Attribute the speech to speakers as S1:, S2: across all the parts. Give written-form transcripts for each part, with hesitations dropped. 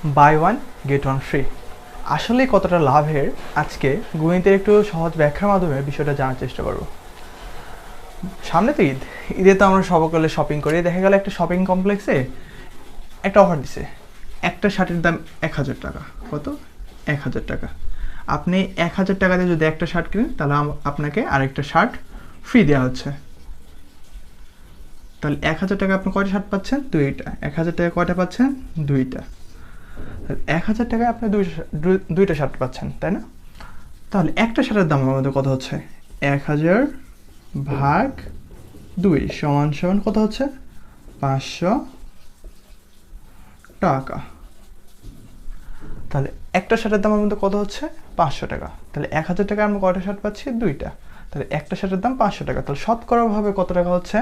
S1: By one get one free আসলে কতটা লাভের আজকে গণিতের একটু সহজ ব্যাখ্যার মাধ্যমে বিষয়টা জানার চেষ্টা করব। সামনে তো ঈদে তো আমরা সকলে শপিং করি, দেখা গেল একটা শপিং কমপ্লেক্সে একটা অফার দিছে, একটা শার্টের দাম 1000 টাকা। কত? 1000 টাকা। আপনি 1000 টাকা দিয়ে যদি একটা শার্ট কিনেন তাহলে আপনাকে আরেকটা শার্ট ফ্রি দেওয়া হচ্ছে। তাহলে 1000 টাকা আপনি কয়টা শার্ট পাচ্ছেন? দুইটা। 1000 টাকা কয়টা পাচ্ছেন? দুইটা। 1000 টাকায় আপনি দুইটা শার্ট পাচ্ছেন, তাই না? তাহলে একটা শার্টের দাম আমাদের কত হচ্ছে? 1000 ভাগ 2 সমান সমান কত হচ্ছে? 500 টাকা। তাহলে একটা শার্টের দাম আমাদের কত হচ্ছে? 500 টাকা। তাহলে 1000 টাকায় আমরা কয়টা শার্ট পাচ্ছি? দুইটা। তাহলে একটা শার্টের দাম 500 টাকা। তাহলে শতকরাভাবে কত টাকা হচ্ছে?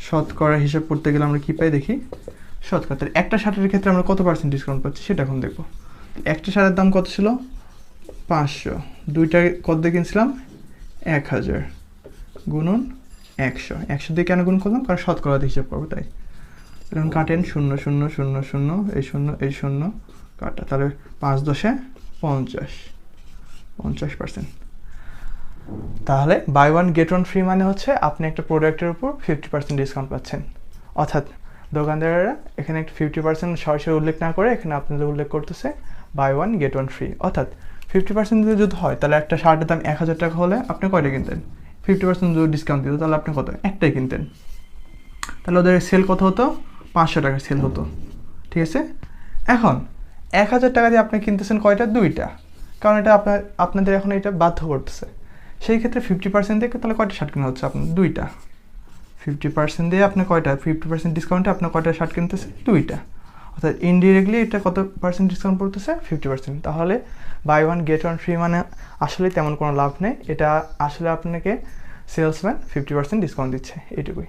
S1: শতকরা হিসাব করতে গেলে আমরা কি পাই দেখি। শতকরা, তাহলে একটা শার্টের ক্ষেত্রে আমরা কত পার্সেন্ট ডিসকাউন্ট পাচ্ছি সেটা এখন দেখবো। একটা শার্টের দাম কত ছিল? 500। দুইটা কত দিয়ে কিনছিলাম? 1000 গুণন 100। 100 দিয়ে কেন গুণ করলাম? কারণ শতকরা দিয়ে হিসাব করবো তাই। এখন কাটেন 0 0 0 0, এই 0 এই 0 কাটা, তাহলে 5 10 50, 50%। তাহলে buy one get one free মানে হচ্ছে আপনি একটা প্রোডাক্টের উপর 50% ডিসকাউন্ট পাচ্ছেন। অর্থাৎ দোকানদারেরা এখানে একটা 50% সরাসরি উল্লেখ না করে এখানে আপনাদের উল্লেখ করতেছে buy one get one free. অর্থাৎ 50% যদি হয় তাহলে একটা শার্টের দাম 1000 টাকা হলে আপনি কয়টা কিনতেন? 50% যদি ডিসকাউন্ট দিত তাহলে আপনি কত? একটাই কিনতেন। তাহলে ওদের সেল কত হতো? 500 টাকার সেল হতো। ঠিক আছে। এখন 1000 টাকা দিয়ে আপনি কিনতেছেন কয়টা? দুইটা। কারণ এটা আপনাদের এখন এটা বাধ্য করতেছে। সেই ক্ষেত্রে 50% দিয়ে তাহলে কয়টা শার্ট কেনা হচ্ছে আপনার? দুইটা। 50% দিয়ে আপনি কয়টা? 50% ডিসকাউন্টে আপনার কয়টা শার্ট কিনতেছে? দুইটা। অর্থাৎ ইনডিরেক্টলি এটা কত পার্সেন্ট ডিসকাউন্ট পড়তেছে? 50%। তাহলে buy one get one free মানে আসলে তেমন কোনো লাভ নেই। এটা আসলে আপনাকে সেলসম্যান 50% ডিসকাউন্ট দিচ্ছে, এইটুকুই।